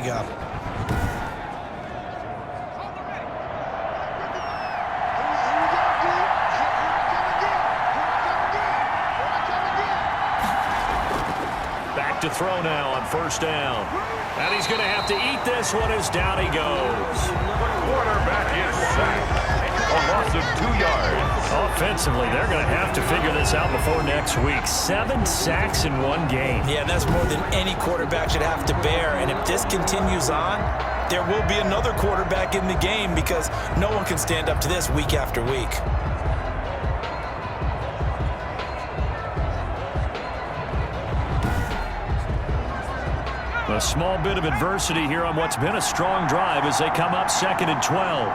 go. Back to throw now on first down. And he's going to have to eat this one as down he goes. Quarterback is sacked. A loss of 2 yards. Offensively, they're going to have to figure this out before next week. 7 sacks in one game. Yeah, that's more than any quarterback should have to bear. And if this continues on, there will be another quarterback in the game because no one can stand up to this week after week. A small bit of adversity here on what's been a strong drive as they come up 2nd and 12.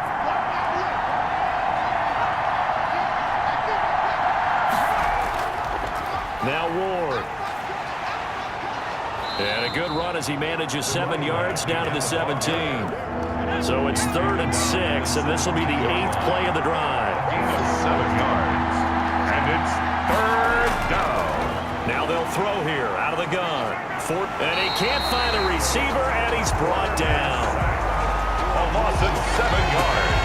Now Ward. And a good run as he manages 7 yards down to the 17. So it's 3rd and 6, and this will be the 8th play of the drive. Gain of 7 yards. And it's 3rd down. Now they'll throw here out of the gun. And he can't find a receiver, and he's brought down. A loss of 7 yards.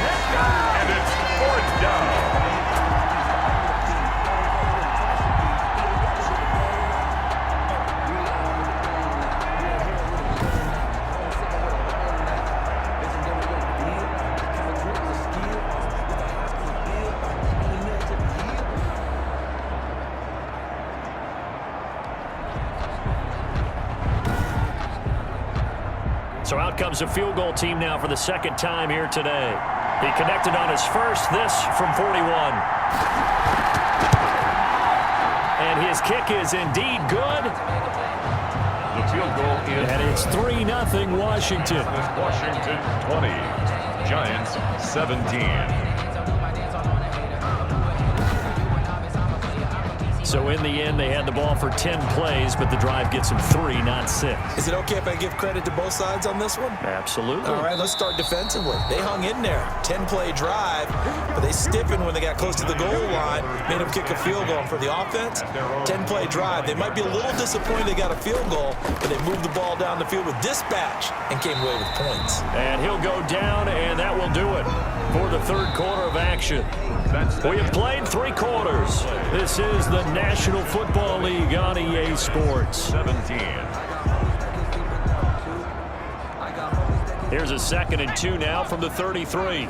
And it's 4th down. So out comes a field goal team now for the 2nd time here today. He connected on his first, this from 41. And his kick is indeed good. The field goal is... And it's 3-0 Washington. Washington 20. Giants 17. So in the end, they had the ball for 10 plays, but the drive gets them 3, not 6. Is it okay if I give credit to both sides on this one? Absolutely. All right, let's start defensively. They hung in there. 10-play drive, but they stiffened when they got close to the goal line, made them kick a field goal. For the offense, 10-play drive. They might be a little disappointed they got a field goal, but they moved the ball down the field with dispatch and came away with points. And he'll go down, and that will do it for the 3rd quarter of action. We have played 3 quarters. This is the National Football League on EA Sports. 17. Here's a 2nd and 2 now from the 33.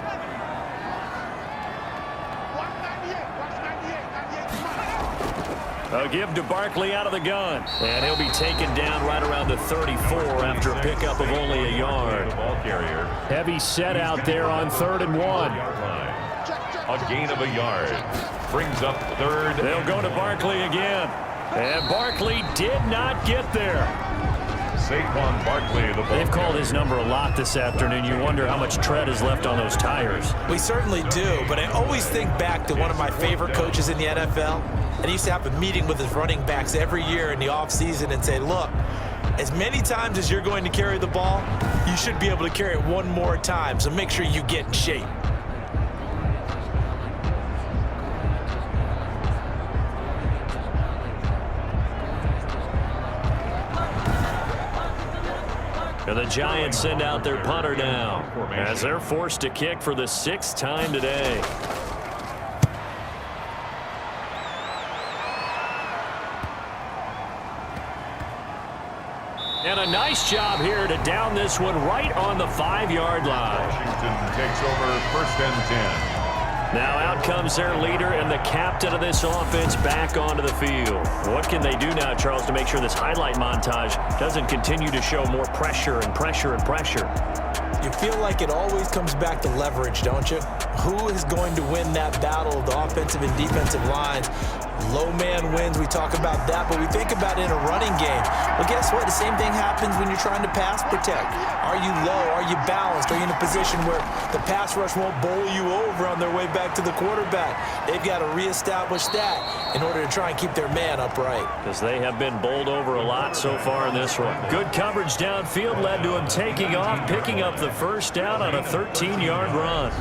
A give to Barkley out of the gun. And he'll be taken down right around the 34 after a pickup of only a yard. Heavy set out there on 3rd and 1. A gain of a yard. Brings up 3rd. They'll go to Barkley again. And Barkley did not get there. Saquon Barkley, the ball. They've called his number a lot this afternoon. You wonder how much tread is left on those tires. We certainly do, but I always think back to one of my favorite coaches in the NFL. And he used to have a meeting with his running backs every year in the offseason and say, look, as many times as you're going to carry the ball, you should be able to carry it one more time, so make sure you get in shape. And the Giants send out their punter now as they're forced to kick for the 6th time today. And a nice job here to down this one right on the 5-yard line. Washington takes over 1st and 10. Now out comes their leader and the captain of this offense back onto the field. What can they do now, Charles, to make sure this highlight montage doesn't continue to show more pressure and pressure and pressure? You feel like it always comes back to leverage, don't you? Who is going to win that battle of the offensive and defensive lines? Low man wins. We talk about that, but we think about it in a running game. Well, guess what? The same thing happens when you're trying to pass protect. Are you low? Are you balanced? Are you in a position where the pass rush won't bowl you over on their way back to the quarterback? They've got to reestablish that in order to try and keep their man upright. Because they have been bowled over a lot so far in this one. Good coverage downfield led to him taking off, picking up the 1st down on a 13-yard run.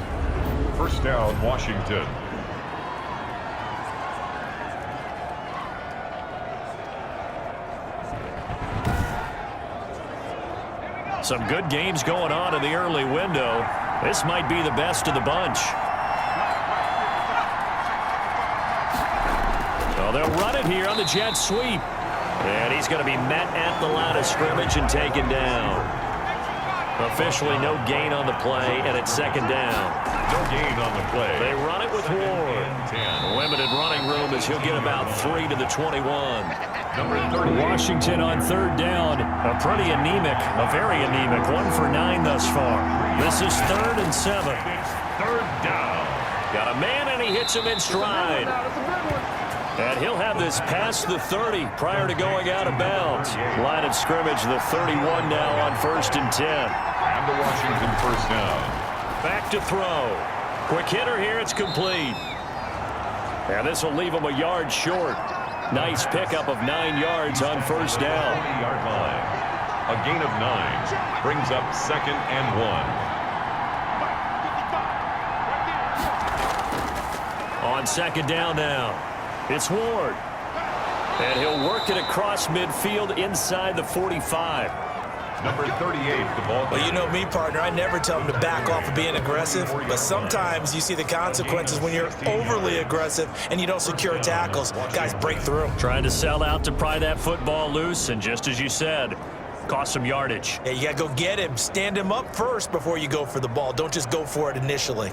1st down, Washington. Some good games going on in the early window. This might be the best of the bunch. Well, they'll run it here on the jet sweep. And he's going to be met at the line of scrimmage and taken down. Officially no gain on the play, and it's second down. No gain on the play. They run it with Ward. Limited running room as he'll get about 3 to the 21. Number 30. Washington on third down. A very anemic 1 for 9 thus far. This is 3rd and 7. It's third down. Got a man, and he hits him in stride. And he'll have this past the 30 prior to going out of bounds. Line of scrimmage, the 31 now on 1st and 10. And the Washington first down. Back to throw. Quick hitter here, it's complete. And this will leave him a yard short. Nice pickup of 9 yards on first down. 20-yard line. A gain of 9 brings up 2nd and 1. On second down now. It's Ward. And he'll work it across midfield inside the 45. Number 38, the ball. Well, you know me, partner. I never tell them to back off of being aggressive, but sometimes you see the consequences when you're overly aggressive and you don't secure tackles. Guys break through. Trying to sell out to pry that football loose, and just as you said, cost some yardage. Yeah, you got to go get him. Stand him up first before you go for the ball. Don't just go for it initially.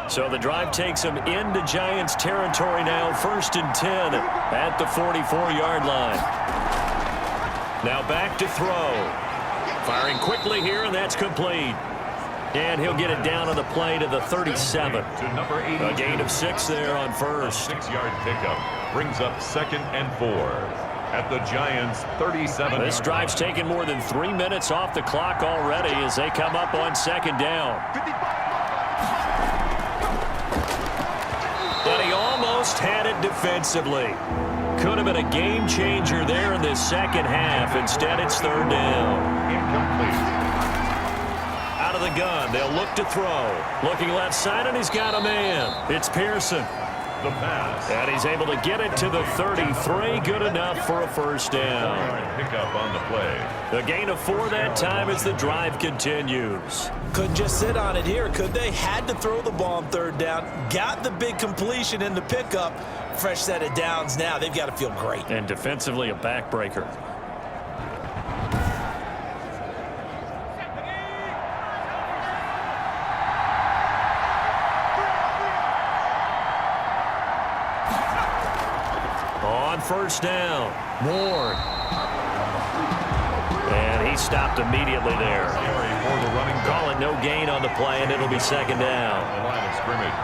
So the drive takes him into Giants territory now, 1st and 10 at the 44-yard line. Now back to throw. Firing quickly here, and that's complete. And he'll get it down on the play to the 37. To number 80. A gain of 6 there on first. 6-yard pickup brings up 2nd and 4 at the Giants 37. This drive's taken more than 3 minutes off the clock already as they come up on second down. And he almost had it defensively. Could have been a game changer there in this second half. Instead, it's third down. Incomplete. Out of the gun, they'll look to throw. Looking left side, and he's got a man. It's Pearson. The pass. And he's able to get it to the 33. Good enough for a first down. Pickup on the play. A gain of 4 that time as the drive continues. Couldn't just sit on it here, could they? Had to throw the ball on third down. Got the big completion in the pickup. Fresh set of downs now. They've got to feel great. And defensively, a backbreaker. On first down, Ward. And he stopped immediately there. For the running back. Call it no gain on the play, and it'll be second down. The line of scrimmage.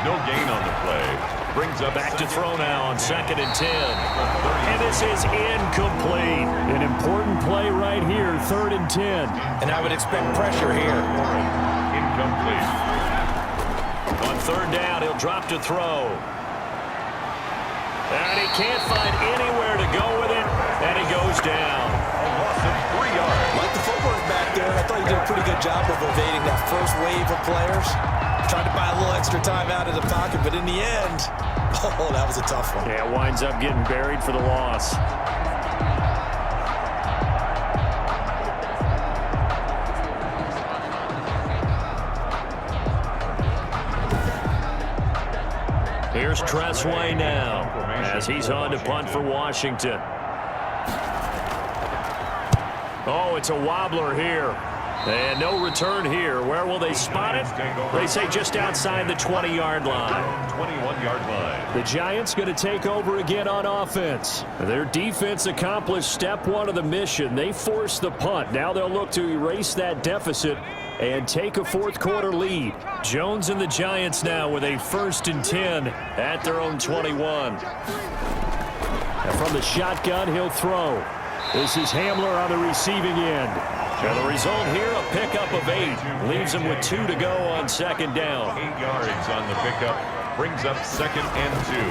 No gain on the play. Brings up Back to throw now on 2nd and 10. And this is incomplete. An important play right here, 3rd and 10. And I would expect pressure here. Incomplete. On third down, he'll drop to throw. And he can't find anywhere to go with it, and he goes down. A loss of 3 yards. Like the footwork back there, I thought he did a pretty good job of evading that first wave of players. Tried to buy a little extra time out of the pocket, but in the end, oh, that was a tough one. Yeah, winds up getting buried for the loss. Here's Tressway now as he's on to punt for Washington. Oh, it's a wobbler here. And no return here. Where will they spot it? They say just outside the 20-yard line. 21-yard line. The Giants going to take over again on offense. Their defense accomplished step 1 of the mission. They forced the punt. Now they'll look to erase that deficit and take a fourth-quarter lead. Jones and the Giants now with a 1st and 10 at their own 21. And from the shotgun, he'll throw. This is Hamler on the receiving end. And the result here, a pickup of 8. Leaves him with 2 to go on second down. 8 yards on the pickup. Brings up 2nd and 2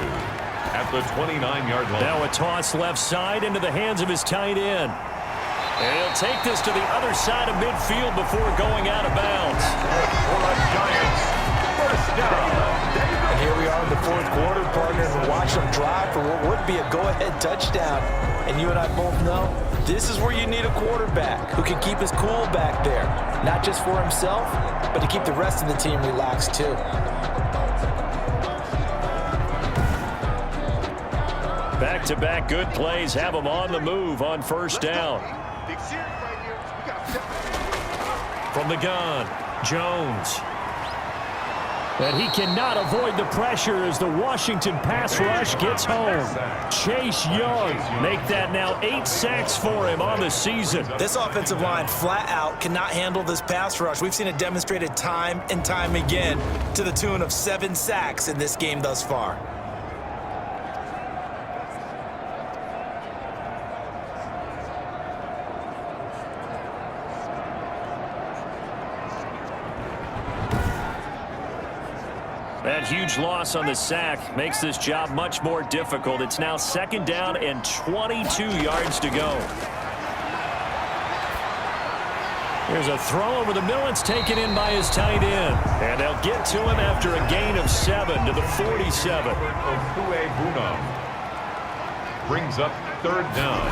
at the 29-yard line. Now a toss left side into the hands of his tight end. And he'll take this to the other side of midfield before going out of bounds. For the Giants, first down. And here we are in the the fourth quarter, partner, and watch them drive for what would be a go-ahead touchdown. And you and I both know this is where you need a quarterback who can keep his cool back there, not just for himself, but to keep the rest of the team relaxed too. Back-to-back good plays have them on the move on first down. From the gun, Jones. And he cannot avoid the pressure as the Washington pass rush gets home. Chase Young make that now 8 sacks for him on the season. This offensive line flat out cannot handle this pass rush. We've seen it demonstrated time and time again to the tune of 7 sacks in this game thus far. That huge loss on the sack makes this job much more difficult. It's now 2nd down and 22 yards to go. Here's a throw over the middle. It's taken in by his tight end. And they'll get to him after a gain of 7 to the 47. Brings up 3rd down.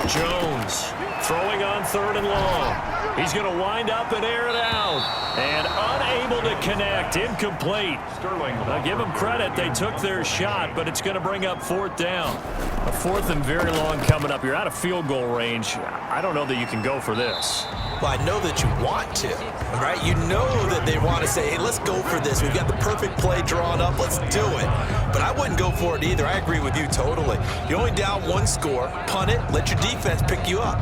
Jones throwing on 3rd and long. He's going to wind up and air it out. And unable to connect. Incomplete. Now give them credit. They took their shot, but it's going to bring up 4th down. A 4th and very long coming up. You're out of field goal range. I don't know that you can go for this. Well, I know that you want to, right? You know that they want to say, hey, let's go for this. We've got the perfect play drawn up. Let's do it. But I wouldn't go for it either. I agree with you totally. You're only down 1 score. Punt it. Let your defense pick you up.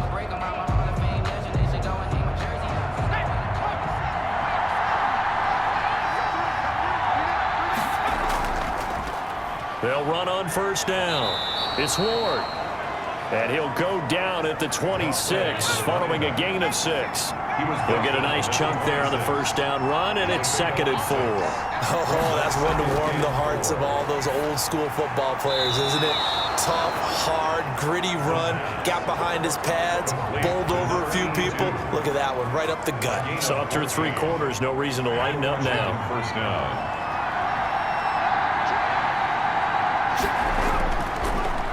They'll run on 1st down. It's Ward. And he'll go down at the 26 following a gain of 6. He'll get a nice chunk there on the 1st down run, and it's 2nd and 4. Oh, that's one to warm the hearts of all those old school football players, isn't it? Tough, hard, gritty run, got behind his pads, bowled over a few people. Look at that one, right up the gut. Saw through 3 quarters, no reason to lighten up now. 1st down.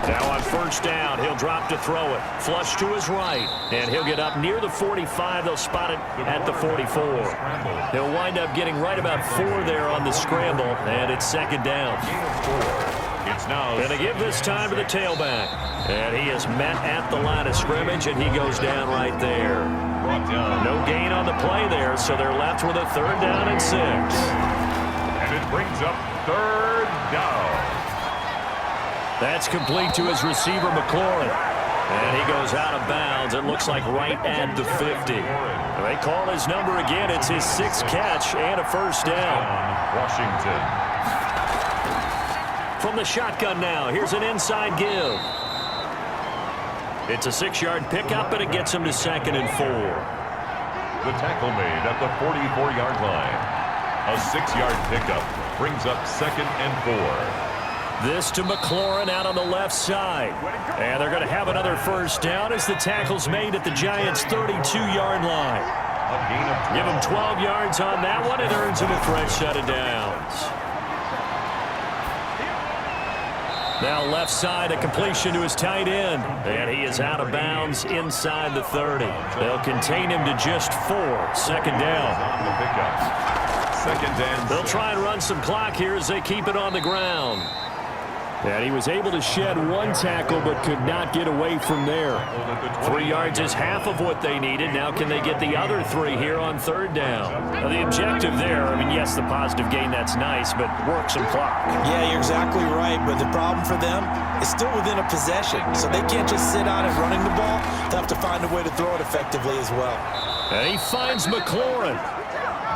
Now on 1st down, he'll drop to throw it. Flush to his right, and he'll get up near the 45. They'll spot it at the 44. He'll wind up getting right about 4 there on the scramble, and it's 2nd down. It's now going to give this time to the tailback. And he is met at the line of scrimmage, and he goes down right there. No gain on the play there, so they're left with a 3rd down and 6. And it brings up 3rd down. That's complete to his receiver, McLaurin. And he goes out of bounds. It looks like right at the 50. They call his number again. It's his 6th catch and a 1st down. Washington. From the shotgun now, here's an inside give. It's a 6-yard pickup, and it gets him to 2nd and 4. The tackle made at the 44-yard line. A 6-yard pickup brings up 2nd and 4. This to McLaurin out on the left side. And they're going to have another 1st down as the tackle's made at the Giants' 32-yard line. Give him 12 yards on that one. It earns him a fresh set of downs. Now left side, a completion to his tight end. And he is out of bounds inside the 30. They'll contain him to just 4. 2nd down. 2nd and 6. They'll try and run some clock here as they keep it on the ground. And he was able to shed 1 tackle but could not get away from there. 3 yards is half of what they needed. Now can they get the other 3 here on 3rd down? Now the objective there, I mean, yes, the positive gain, that's nice, but work some clock. Yeah, you're exactly right, but the problem for them is still within a possession. So they can't just sit on it running the ball. They'll have to find a way to throw it effectively as well. And he finds McLaurin.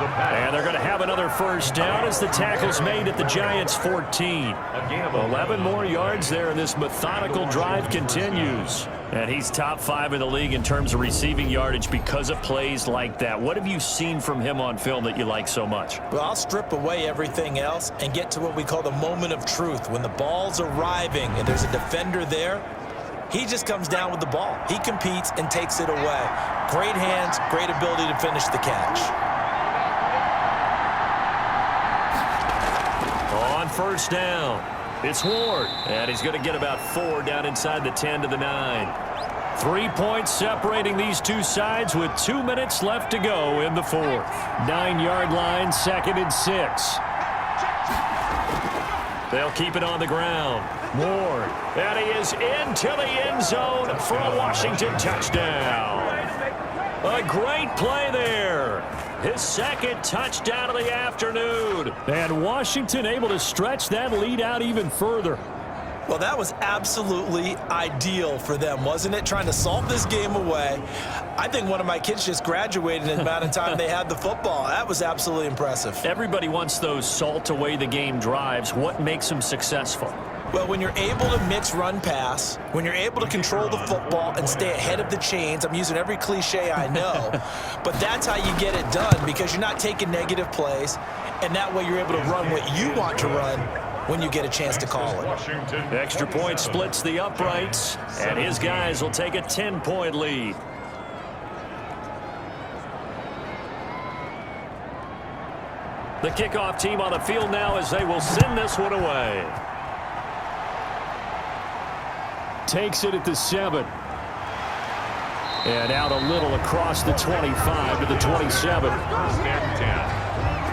And they're going to have another 1st down as the tackle's made at the Giants' 14. 11 more yards there, and this methodical drive continues. And he's top 5 in the league in terms of receiving yardage because of plays like that. What have you seen from him on film that you like so much? Well, I'll strip away everything else and get to what we call the moment of truth. When the ball's arriving and there's a defender there, he just comes down with the ball. He competes and takes it away. Great hands, great ability to finish the catch. first down. It's Ward, and he's going to get about 4 down inside the 10 to the 9. 3 points separating these two sides with 2 minutes left to go in the fourth. 9-yard line, 2nd and 6. They'll keep it on the ground. Ward, and he is into the end zone for a Washington touchdown. A great play there. His 2nd touchdown of the afternoon. And Washington able to stretch that lead out even further. Well, that was absolutely ideal for them, wasn't it? Trying to salt this game away. I think one of my kids just graduated in the amount of time they had the football. That was absolutely impressive. Everybody wants those salt away the game drives. What makes them successful? Well, when you're able to mix run-pass, when you're able to control the football and stay ahead of the chains, I'm using every cliche I know, but that's how you get it done because you're not taking negative plays, and that way you're able to run what you want to run when you get a chance to call it. Extra point splits the uprights, and his guys will take a 10-point lead. The kickoff team on the field now as they will send this one away. Takes it at the 7. And out a little across the 25 to the 27. First and 10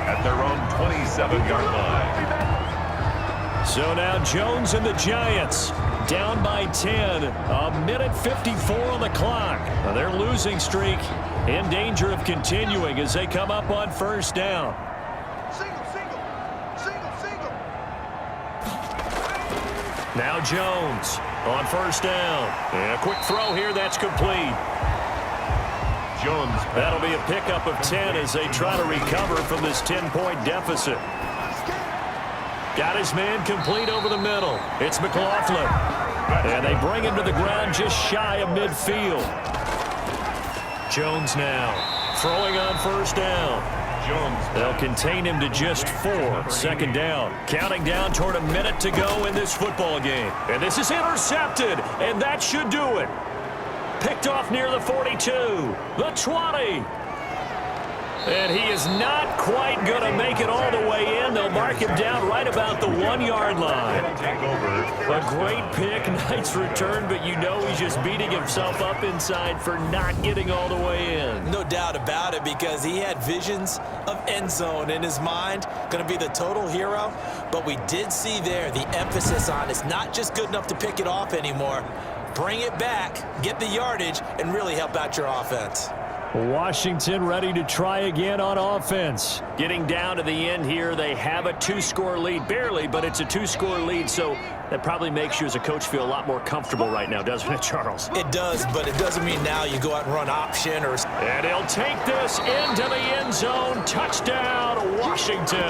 at their own 27-yard line. So now Jones and the Giants down by 10. A minute 54 on the clock. Now their losing streak in danger of continuing as they come up on first down. Now Jones on first down. And a quick throw here that's complete. Jones. That'll be a pickup of 10 as they try to recover from this 10-point deficit. Got his man complete over the middle. It's McLaughlin. And they bring him to the ground just shy of midfield. Jones now throwing on first down. Jones. They'll contain him to just 4. 2nd down. Counting down toward a minute to go in this football game. And this is intercepted, and that should do it. Picked off near the 42, the 20. And he is not quite going to make it all the way in. They'll mark him down right about the 1-yard line. A great pick, nice return, but you know he's just beating himself up inside for not getting all the way in. No doubt about it because he had visions of end zone in his mind. Going to be the total hero. But we did see there the emphasis on it's not just good enough to pick it off anymore. Bring it back, get the yardage, and really help out your offense. Washington ready to try again on offense. Getting down to the end here, they have a 2-score lead. Barely, but it's a 2-score lead, so that probably makes you as a coach feel a lot more comfortable right now, doesn't it, Charles? It does, but it doesn't mean now you go out and run option or... And he'll take this into the end zone. Touchdown, Washington.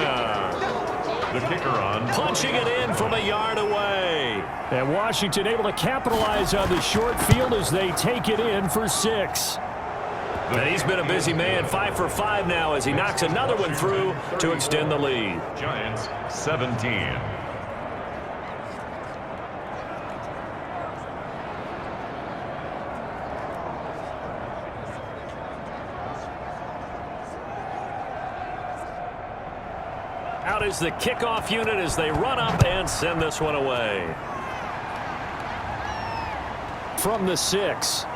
The kicker on. Punching it in from a yard away. And Washington able to capitalize on the short field as they take it in for 6. And he's been a busy man, 5 for 5 now as he knocks another one through to extend the lead. Giants 17. Out is the kickoff unit as they run up and send this one away. From the 6.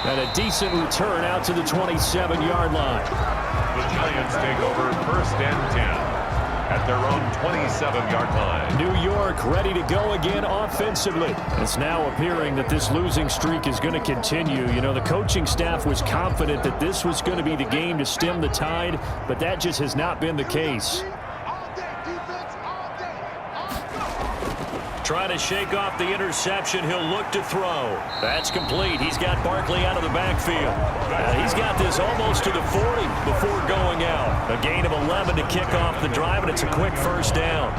And a decent return out to the 27-yard line. The Giants take over first and 10 at their own 27-yard line. New York ready to go again offensively. It's now appearing that this losing streak is going to continue. You know, the coaching staff was confident that this was going to be the game to stem the tide, but that just has not been the case. Trying to shake off the interception. He'll look to throw. That's complete. He's got Barkley out of the backfield. He's got this almost to the 40 before going out. A gain of 11 to kick off the drive, and it's a quick first down.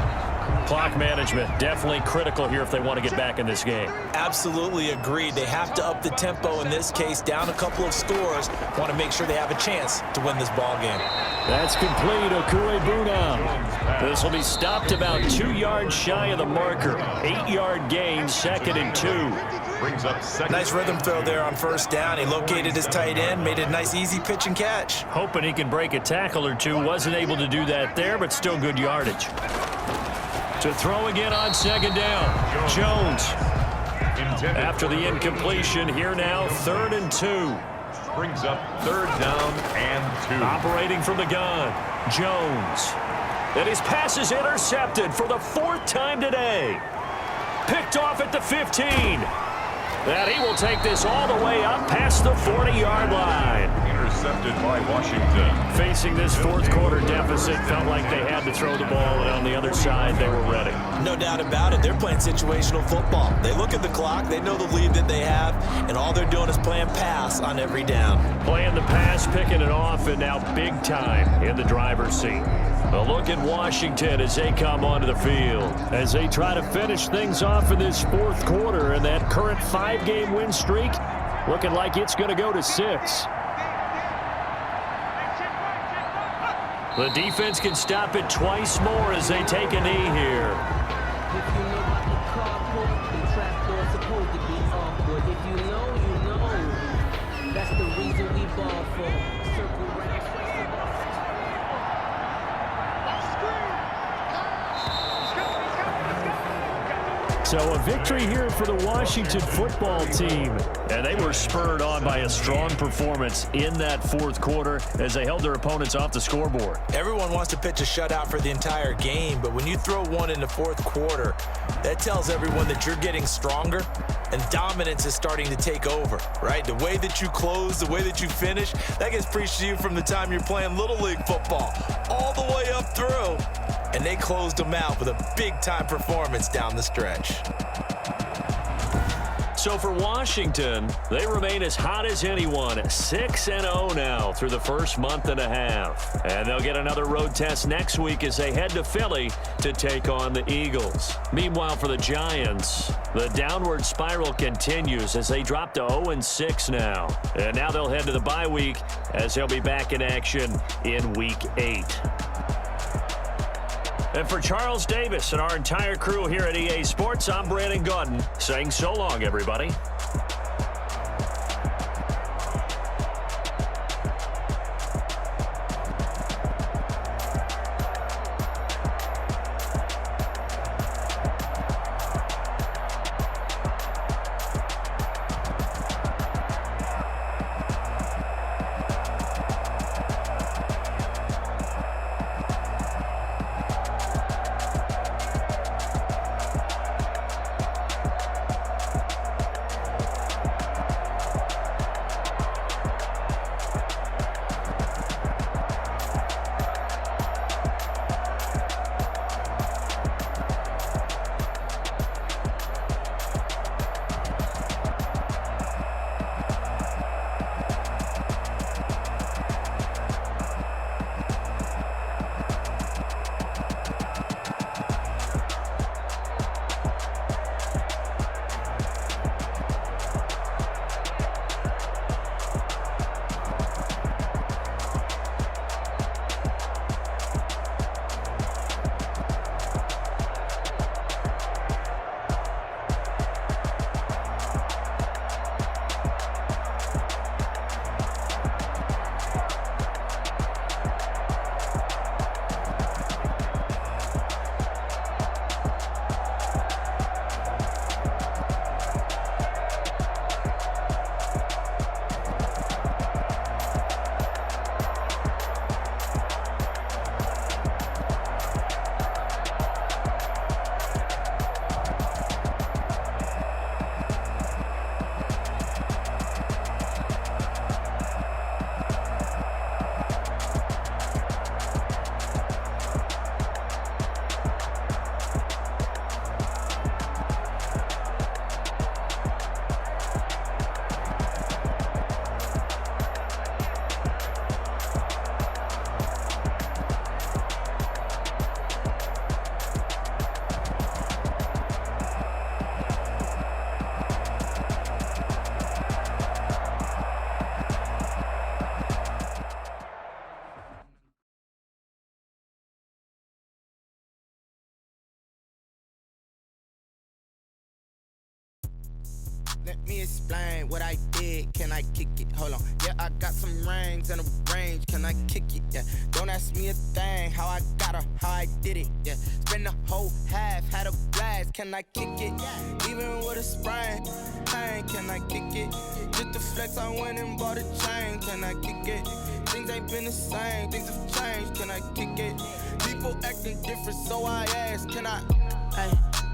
Clock management, definitely critical here if they want to get back in this game. Absolutely agreed. They have to up the tempo in this case, down a couple of scores. Want to make sure they have a chance to win this ball game. That's complete. Okuebuna. This will be stopped about 2 yards shy of the marker. 8-yard gain, 2nd and 2. Brings up second. Nice rhythm throw there on first down. He located his tight end, made it a nice easy pitch and catch. Hoping he can break a tackle or two. Wasn't able to do that there, but still good yardage. To throw again on 2nd down. Jones. After the incompletion, here now 3rd and 2. Brings up 3rd down and 2. Operating from the gun, Jones. And his pass is intercepted for the 4th time today. Picked off at the 15. And he will take this all the way up past the 40-yard line. Intercepted by Washington. Facing this 4th quarter deficit, felt like they had to throw the ball, and on the other side, they were ready. No doubt about it. They're playing situational football. They look at the clock, they know the lead that they have, and all they're doing is playing pass on every down. Playing the pass, picking it off, and now big time in the driver's seat. A look at Washington as they come onto the field, as they try to finish things off in this 4th quarter, and that current 5-game win streak looking like it's going to go to 6. The defense can stop it twice more as they take a knee here. If you know about the carport, the trapdoor's supposed to be off, but if you know, you know. That's the reason we ball for. Circle right. So a victory here for the Washington football team. And they were spurred on by a strong performance in that 4th quarter as they held their opponents off the scoreboard. Everyone wants to pitch a shutout for the entire game, but when you throw one in the 4th quarter, that tells everyone that you're getting stronger and dominance is starting to take over, right? The way that you close, the way that you finish, that gets preached to you from the time you're playing Little League football all the way up through. And they closed them out with a big-time performance down the stretch. So for Washington, they remain as hot as anyone, 6-0 now through the first month and a half. And they'll get another road test next week as they head to Philly to take on the Eagles. Meanwhile, for the Giants, the downward spiral continues as they drop to 0-6 now. And now they'll head to the bye week as they'll be back in action in Week 8. And for Charles Davis and our entire crew here at EA Sports, I'm Brandon Gaudin saying so long, everybody. Let me explain what I did. Can I kick it? Hold on. Yeah, I got some rings and a range. Can I kick it? Yeah. Don't ask me a thing. How I got her, how I did it. Yeah. Spend the whole half, had a blast. Can I kick it? Even with a sprain. Pain, can I kick it? Just the flex, I went and bought a chain. Can I kick it? Things ain't been the same. Things have changed. Can I kick it? People acting different, so I ask. Can I? Hey,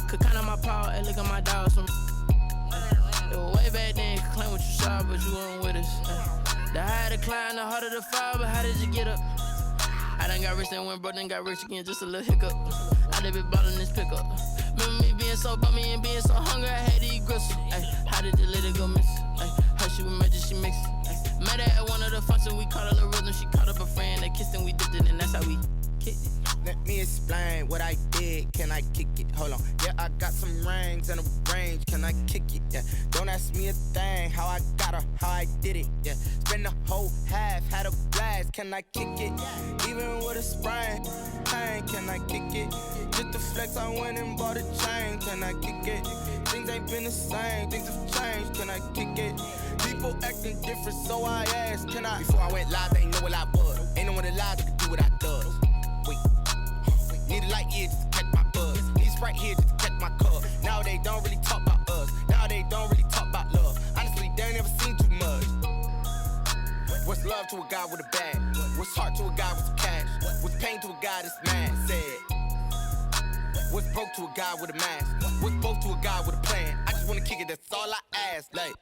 could count on my power. Hey, look at my dogs. Way back then, you could claim what you saw, but you weren't with us. The higher the climb, the harder the fall, but how did you get up? I done got rich and went broke, then got rich again, just a little hiccup. I done been ballin' this pickup. Remember me being so bummy and being so hungry, I had to eat gristle. Ay, how did the lady go miss? Ay, how she was magic, she mixed. Met her at one of the functions, we caught a little rhythm, she caught up a friend, they kissed and we dipped it, and that's how we kicked it. Let me explain what I did. Can I kick it? Hold on. Yeah, I got some rings and a range. Can I kick it? Yeah. Don't ask me a thing. How I got her, how I did it. Yeah. Spend the whole half, had a blast. Can I kick it? Even with a sprain. Pain, can I kick it? Just the flex, I went and bought a chain. Can I kick it? Things ain't been the same. Things have changed. Can I kick it? People acting different, so I asked. Can I? Before I went live, they ain't know what I was. Ain't no one alive that could do what I does. Wait. Need a light here just to catch my buzz. Need a Sprite here just to catch my cup. Now they don't really talk about us. Now they don't really talk about love. Honestly, they ain't never seen too much. What's love to a guy with a bag? What's heart to a guy with some cash? What's pain to a guy that's mad? Said. What's broke to a guy with a mask? What's both to a guy with a plan? I just wanna kick it, that's all I ask. Like,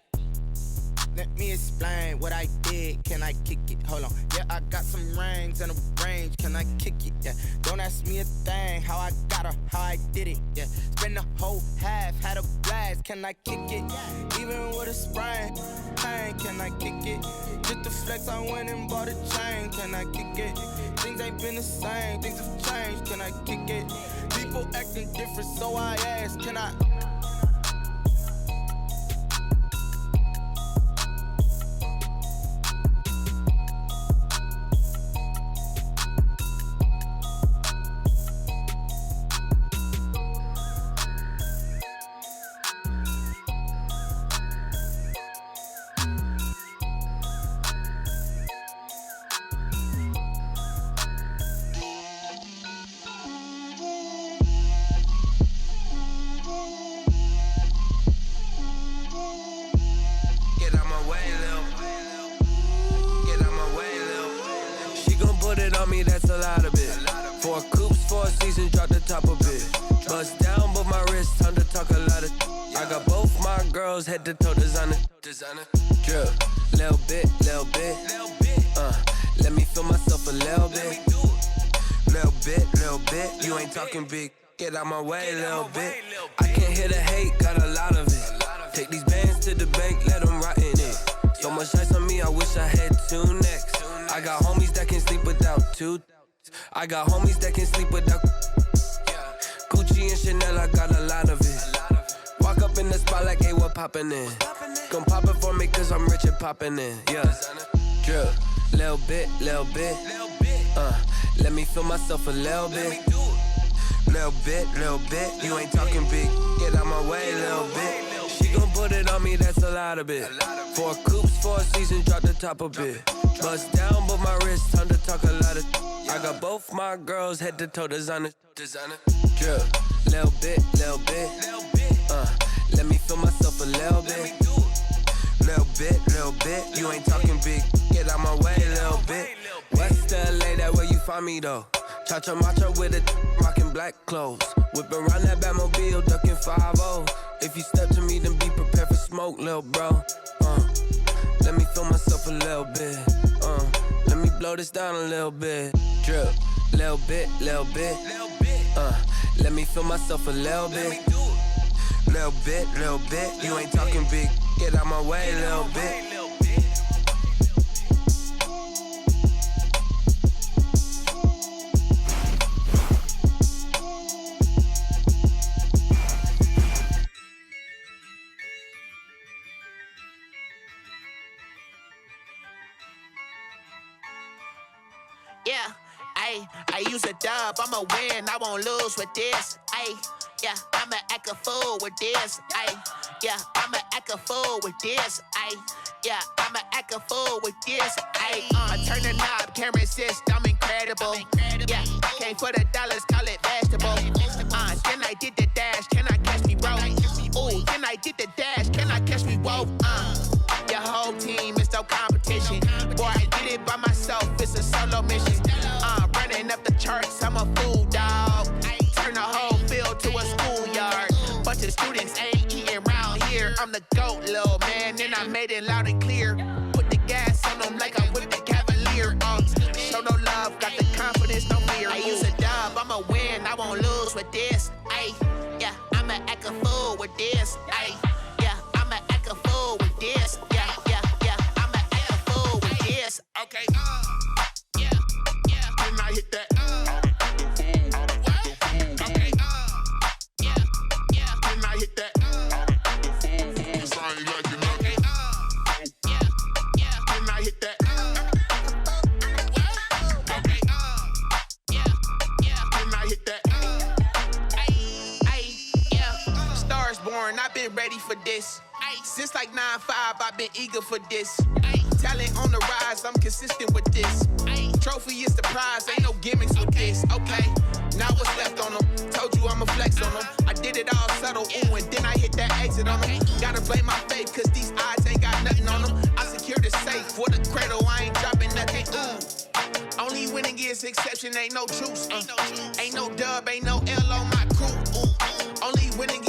let me explain what I did. Can I kick it? Hold on. Yeah, I got some rings and a range. Can I kick it? Yeah. Don't ask me a thing. How I got her, how I did it. Yeah. Spend the whole half, had a blast. Can I kick it? Even with a sprain. Pain, can I kick it? Just the flex, I went and bought a chain. Can I kick it? Things ain't been the same. Things have changed. Can I kick it? People acting different, so I ask. Can I? That's a lot of it. 4 coops, 4 seasons, drop the top of it. Bust down, but my wrist, time to talk a lot of. I got both my girls, head to toe designer. Drip, little bit. Let me feel myself a little bit. Little bit. You ain't talking big. Get out my way, little bit. I can't hear the hate, got a lot of it. Take these bands to the bank, let them rot in it. So much ice on me, I wish I had 2 necks. I got homies that can sleep without 2. I got homies that can sleep without Gucci and Chanel, I got a lot of it. Walk up in the spot like, hey, what poppin' in? Gon' pop it for me cause I'm rich and poppin' in. Yeah, drip, little bit. Let me feel myself a little bit. Little bit. You ain't talking big. Get out my way, little bit. She gon' put it on me, that's a lot of it. 4 coops, 4 seasons, drop the top of it. Bust down, but my wrist, time to talk a lot of. I got both my girls, head to toe designer. Drip, little bit. Let me feel myself a little bit. Little bit. You ain't talking big. Get out my way, little bit. West LA, that where you find me though. Cha-cha macha with it, rockin' black clothes. Whip around that Batmobile, duckin' 5-0. If you step to me, then be prepared for smoke, lil' bro. Let me feel myself a little bit. Let me blow this down a little bit. Drip, little bit. Let me feel myself a little bit. Little bit. You ain't talking big. Get out my way, little bit. Yeah, I use a dub, I'ma win, I won't lose with this. Yeah, I'ma act a fool with this. Yeah, I'ma act a fool with this, ayy. Yeah, I'ma act a fool with this, ayy. I turn the knob, camera assist, I'm incredible. Yeah, came for the dollars, call it vegetable. Then I did the dash, can I catch me, bro? Ooh, then I did the dash, can I catch me, whoa? Your whole team is no competition. Boy, I did it by myself, it's a solo mission. Running up the charts, I'm a fool, dog. Turn the whole field to a schoolyard. Bunch of students ain't eating round here. I'm the GOAT, little man, and I made it loud and clear. Put the gas on them like I'm with the Cavalier. Show no love, got the confidence, no fear. I use a dub, I'ma win, I won't lose with this. Ay, yeah, I'ma act a fool with this. Ay, yeah, I'ma act a fool with this. Yeah, yeah, yeah, I'ma act a fool with this. Okay, yeah, yeah, when I hit that. Okay, yeah, yeah, when I hit that. I've been ready for this. Since like 9-5, I've been eager for this. Talent on the rise, I'm consistent with this. Trophy is the prize, ain't no gimmicks with this. Okay, now what's left on them? Told you I'ma flex on them. I did it all subtle, ooh, and then I hit that exit on them. Gotta blame my faith, cause these odds ain't got nothing on them. I secured the safe with a cradle, I ain't dropping nothing, ooh. Only winning is exception, ain't no truce. Ain't no dub, ain't no L on my crew. Ooh. Only winning